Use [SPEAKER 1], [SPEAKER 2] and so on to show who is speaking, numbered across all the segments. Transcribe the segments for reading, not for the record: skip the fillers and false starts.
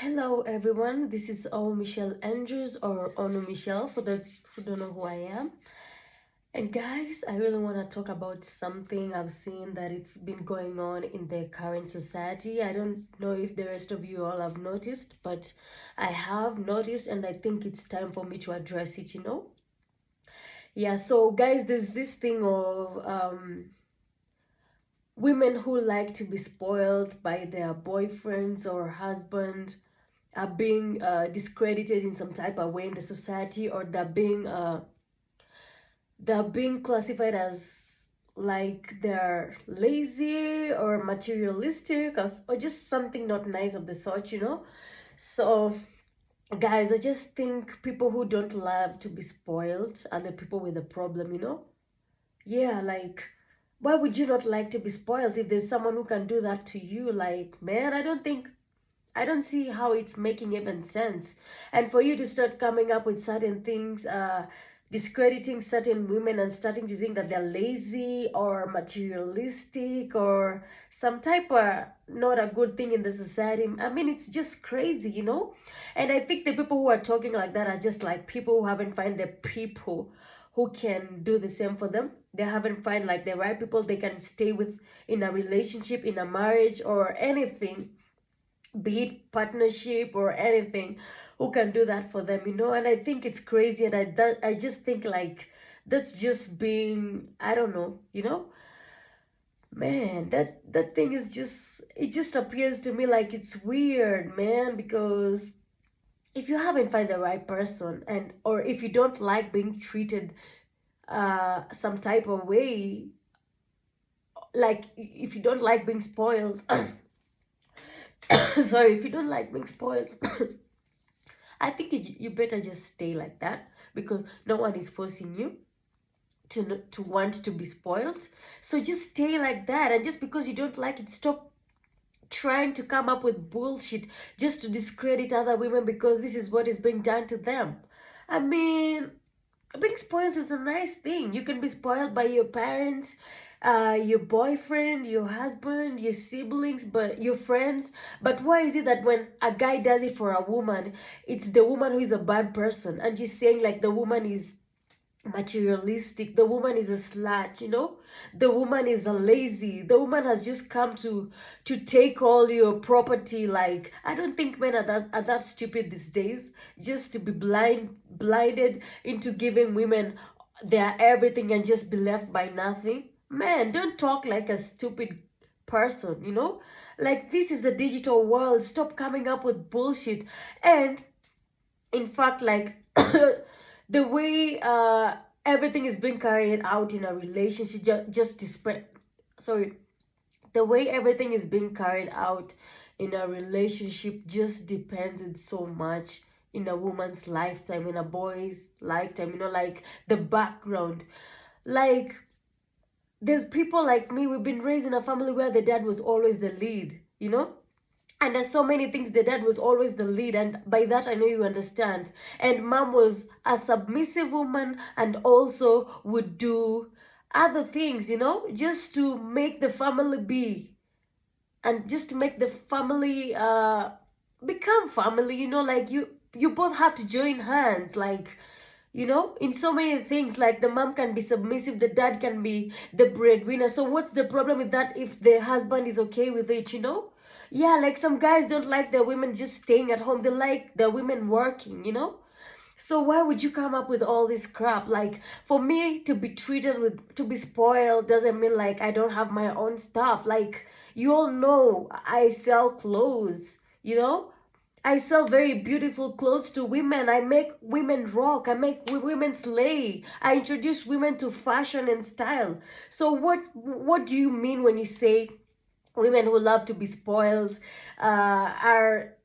[SPEAKER 1] Hello everyone, this is O Michelle Andrews or Onu Michelle for those who don't know who I am. And guys, I really want to talk about something I've seen that it's been going on in the current society. I don't know if the rest of you all have noticed, but I have noticed and I think it's time for me to address it. Yeah, so guys, there's this thing of women who like to be spoiled by their boyfriends or husband are being discredited in some type of way in the society, or they're being classified as like they're lazy or materialistic, or just something not nice of the sort. So guys, I just think people who don't love to be spoiled are the people with the problem. Yeah, like, why would you not like to be spoiled if there's someone who can do that to you? Like, man, I don't see how it's making even sense. And for you to start coming up with certain things, discrediting certain women and starting to think that they're lazy or materialistic or some type of not a good thing in the society. I mean, it's just crazy. And I think the people who are talking like that are just like people who haven't found the people who can do the same for them. They haven't found like the right people they can stay with in a relationship, in a marriage, or anything, be it partnership or anything, who can do that for them. And I think it's crazy, and I just think like that's just being, I don't know. Man, that thing is just, it just appears to me like it's weird, man, because if you haven't found the right person, and or if you don't like being treated some type of way, like if you don't like being spoiled, sorry, if you don't like being spoiled, I think you better just stay like that, because no one is forcing you to want to be spoiled. So just stay like that, and just because you don't like it, stop trying to come up with bullshit just to discredit other women because this is what is being done to them. I mean, being spoiled is a nice thing. You can be spoiled by your parents, your boyfriend, your husband, your siblings, but your friends. But why is it that when a guy does it for a woman, it's the woman who is a bad person, and you're saying like the woman is materialistic, the woman is a slut, the woman is a lazy, the woman has just come to take all your property. Like, I don't think men are that stupid these days, just to be blinded into giving women their everything and just be left by nothing. Man, don't talk like a stupid person. Like, this is a digital world, stop coming up with bullshit. And in fact, like, the way everything is being carried out in a relationship, just display, sorry, the way everything is being carried out in a relationship just depends with so much in a woman's lifetime, in a boy's lifetime, like the background. Like, there's people like me, we've been raised in a family where the dad was always the lead. And there's so many things, the dad was always the lead, and by that I know you understand. And mom was a submissive woman and also would do other things, just to make the family be, and just to make the family become family. Like, you both have to join hands, like, in so many things. Like, the mom can be submissive, the dad can be the breadwinner. So what's the problem with that if the husband is okay with it? Yeah, like, some guys don't like their women just staying at home, they like their women working. So why would you come up with all this crap? Like, for me to be to be spoiled doesn't mean like I don't have my own stuff. Like, you all know I sell clothes. I sell very beautiful clothes to women. I make women rock. I make women slay. I introduce women to fashion and style. So what do you mean when you say women who love to be spoiled are,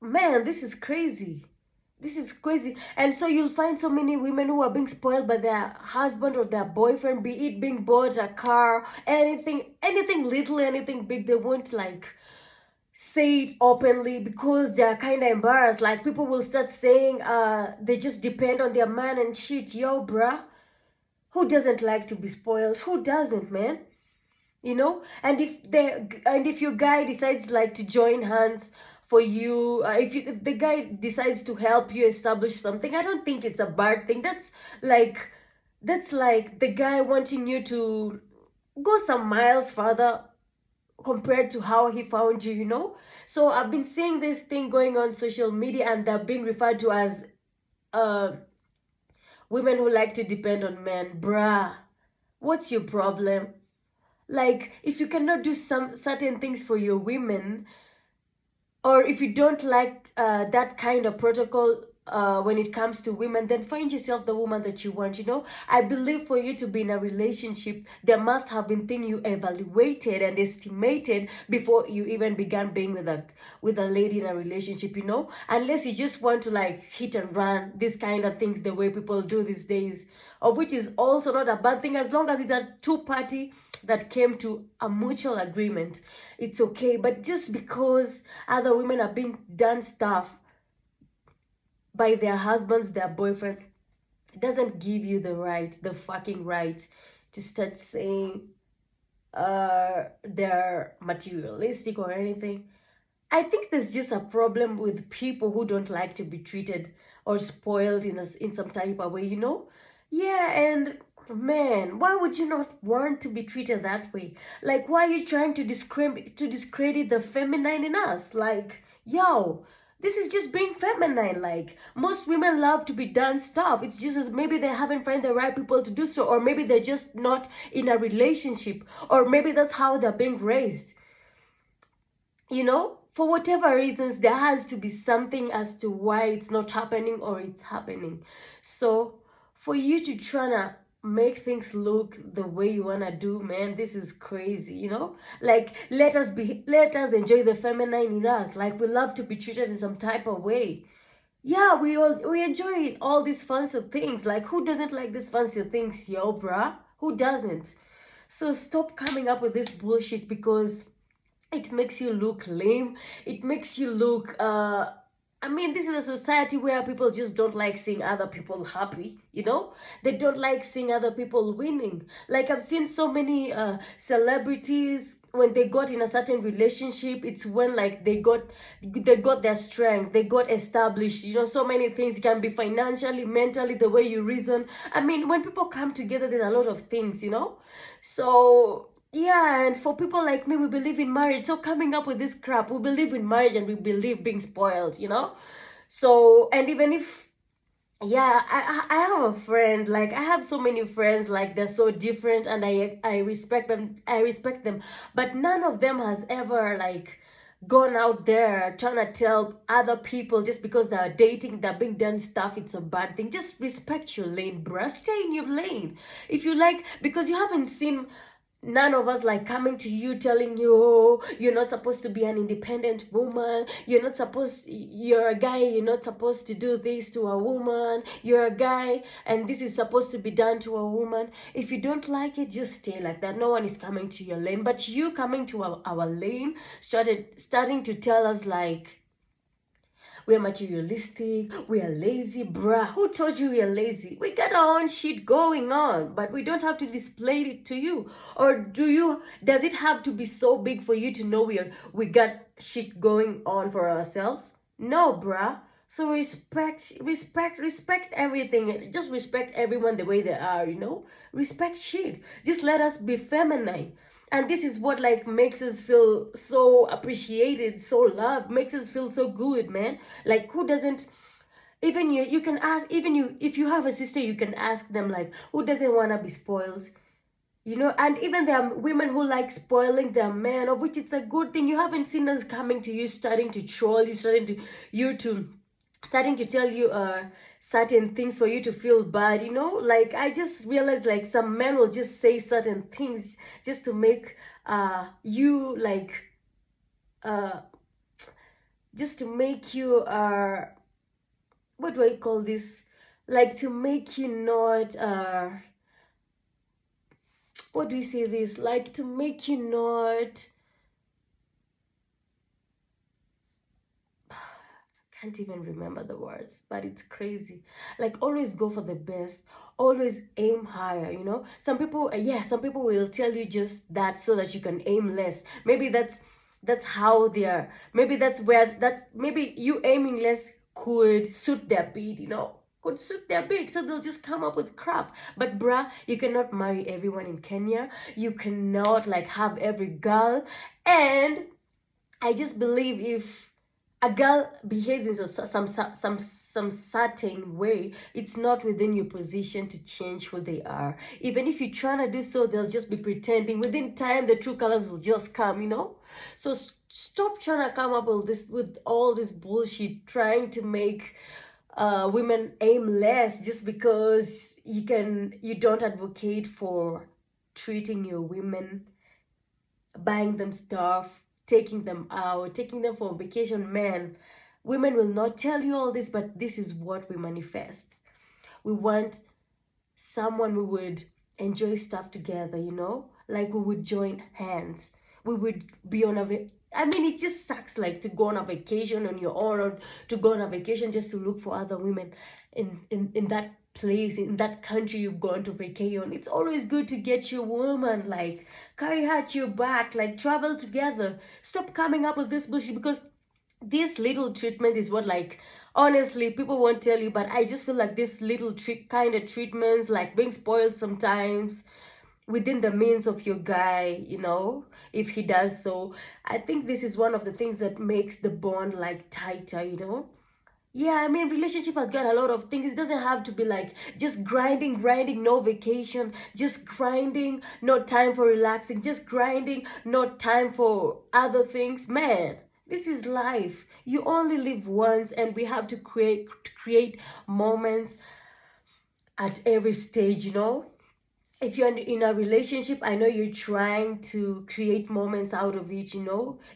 [SPEAKER 1] man, this is crazy. This is crazy. And so you'll find so many women who are being spoiled by their husband or their boyfriend, be it being bought a car, anything little, anything big. They won't like say it openly because they're kind of embarrassed. Like, people will start saying they just depend on their man and shit. Yo, bruh, who doesn't like to be spoiled? Who doesn't, man? And if your guy decides like to join hands for you, if the guy decides to help you establish something, I don't think it's a bad thing. Like that's like the guy wanting you to go some miles further compared to how he found you, you know. So I've been seeing this thing going on social media, and they're being referred to as uh women who like to depend on men. Bruh, what's your problem? Like, if you cannot do some certain things for your women, or if you don't like that kind of protocol when it comes to women, then find yourself the woman that you want, you know. I believe for you to be in a relationship, there must have been things you evaluated and estimated before you even began being with a lady in a relationship, you know. Unless you just want to like hit and run, these kind of things the way people do these days, of which is also not a bad thing, as long as it's a two-party that came to a mutual agreement, it's okay. But just because other women are being done stuff by their husbands, their boyfriend, it doesn't give you the right, the fucking right, to start saying they're materialistic or anything. I think there's just a problem with people who don't like to be treated or spoiled in some type of way, you know? Yeah, and man, why would you not want to be treated that way? Like, why are you trying to discredit the feminine in us? Like, yo, this is just being feminine. Like, most women love to be done stuff. It's just that maybe they haven't found the right people to do so, or maybe they're just not in a relationship, or maybe that's how they're being raised, you know. For whatever reasons, there has to be something as to why it's not happening or it's happening. So for you to try to make things look the way you want to do, man, this is crazy, you know. Like, let us enjoy the feminine in us. Like, we love to be treated in some type of way. Yeah, we enjoy all these fancy things. Like, who doesn't like these fancy things, yo, bruh? Who doesn't? So stop coming up with this bullshit, because it makes you look lame. It makes you look I mean, this is a society where people just don't like seeing other people happy, you know. They don't like seeing other people winning. Like, I've seen so many celebrities, when they got in a certain relationship, it's when like they got their strength, they got established, you know. So many things, can be financially, mentally, the way you reason. I mean, when people come together, there's a lot of things, you know. So yeah, and for people like me, we believe in marriage. So coming up with this crap, we believe in marriage and we believe being spoiled, you know? So, and even if, yeah, I have a friend, like, I have so many friends, like, they're so different, and I respect them, but none of them has ever, like, gone out there trying to tell other people just because they're dating, they're being done stuff, it's a bad thing. Just respect your lane, bruh. Stay in your lane. If you like, because you haven't seen none of us like coming to you telling you, oh, you're not supposed to be an independent woman, you're a guy, you're not supposed to do this to a woman, you're a guy and this is supposed to be done to a woman. If you don't like it, just stay like that. No one is coming to your lane, but you coming to our lane, starting to tell us like we're materialistic, we are lazy, bruh. Who told you we are lazy? We got our own shit going on, but we don't have to display it to you. Or does it have to be so big for you to know we got shit going on for ourselves? No, bruh. So respect everything. Just respect everyone the way they are, you know? Respect shit. Just let us be feminine. And this is what like makes us feel so appreciated, so loved, makes us feel so good, man. Like, who doesn't? Even you can ask, even you, if you have a sister, you can ask them like, who doesn't want to be spoiled, you know? And even there are women who like spoiling their man, of which it's a good thing. You haven't seen us coming to you, starting to troll you, starting to tell you certain things for you to feel bad, you know. Like, I just realized like some men will just say certain things just to make you like uh just to make you what do I call this, like to make you not what do we say this, like to make you not, can't even remember the words, but it's crazy. Like, always go for the best, always aim higher, you know. Some people, yeah, some people will tell you just that so that you can aim less. Maybe That's how they are. Maybe that's where that maybe you aiming less could suit their beat, could suit their beat. So they'll just come up with crap. But bruh, you cannot marry everyone in Kenya. You cannot like have every girl. And I just believe if a girl behaves in some certain way, it's not within your position to change who they are. Even if you're trying to do so, they'll just be pretending. Within time, the true colors will just come. So stop trying to come up with all this bullshit, trying to make women aim less just because you don't advocate for treating your women, buying them stuff, taking them out, taking them for vacation. Man, women will not tell you all this, but this is what we manifest. We want someone we would enjoy stuff together. Like we would join hands. We would be on I mean, it just sucks like to go on a vacation on your own, or to go on a vacation just to look for other women in that place, in that country you've gone to vacation. It's always good to get your woman, like carry her at your back, like travel together. Stop coming up with this bullshit, because this little treatment is what, like, honestly, people won't tell you, but I just feel like this little trick kind of treatments, like being spoiled sometimes within the means of your guy, if he does so. I think this is one of the things that makes the bond like tighter. Yeah, I mean, relationship has got a lot of things. It doesn't have to be like just grinding, no vacation, just grinding, no time for relaxing, just grinding, no time for other things. Man, this is life. You only live once, and we have to create moments at every stage. If you're in a relationship, I know you're trying to create moments out of it.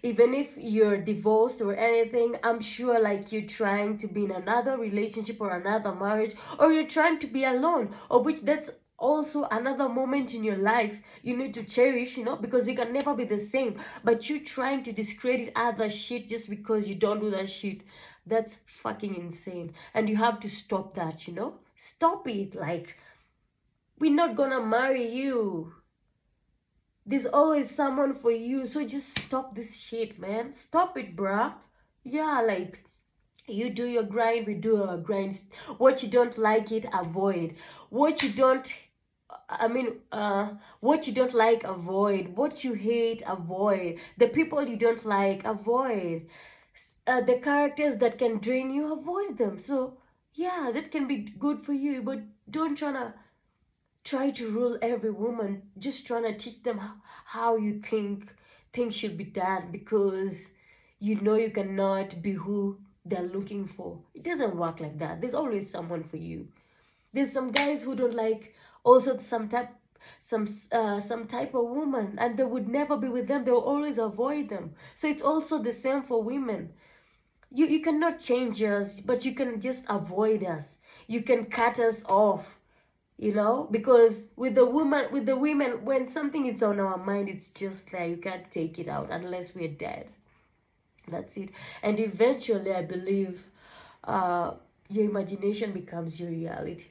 [SPEAKER 1] Even if you're divorced or anything, I'm sure like you're trying to be in another relationship or another marriage, or you're trying to be alone, of which that's also another moment in your life you need to cherish, because we can never be the same. But you trying to discredit other shit just because you don't do that shit, that's fucking insane. And you have to stop that. Stop it. Like, we're not gonna marry you. There's always someone for you. So just stop this shit, man. Stop it, bruh. Yeah, like, you do your grind, we do our grinds. What you don't like it, avoid. What you don't what you don't like, avoid. What you hate, avoid. The people you don't like, avoid. The characters that can drain you, avoid them. So yeah, that can be good for you, but don't try to rule every woman, just trying to teach them how you think things should be done, because you cannot be who they're looking for. It doesn't work like that. There's always someone for you. There's some guys who don't like also some type of woman, and they would never be with them. They'll always avoid them. So it's also the same for women. You cannot change us, but you can just avoid us. You can cut us off, because with the women, when something is on our mind, it's just like you can't take it out unless we're dead. That's it. And eventually, I believe your imagination becomes your reality.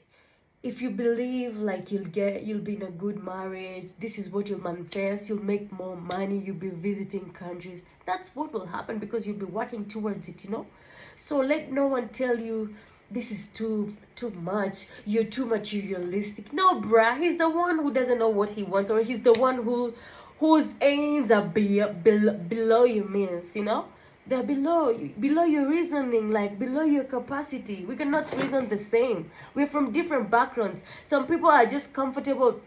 [SPEAKER 1] If you believe like you'll be in a good marriage, this is what you'll manifest. You'll make more money, you'll be visiting countries. That's what will happen, because you'll be working towards it. So let no one tell you this is too much, you're too materialistic. No, bruh, he's the one who doesn't know what he wants, or he's the one whose aims are below your means. They're below your reasoning, like below your capacity. We cannot reason the same. We're from different backgrounds. Some people are just comfortable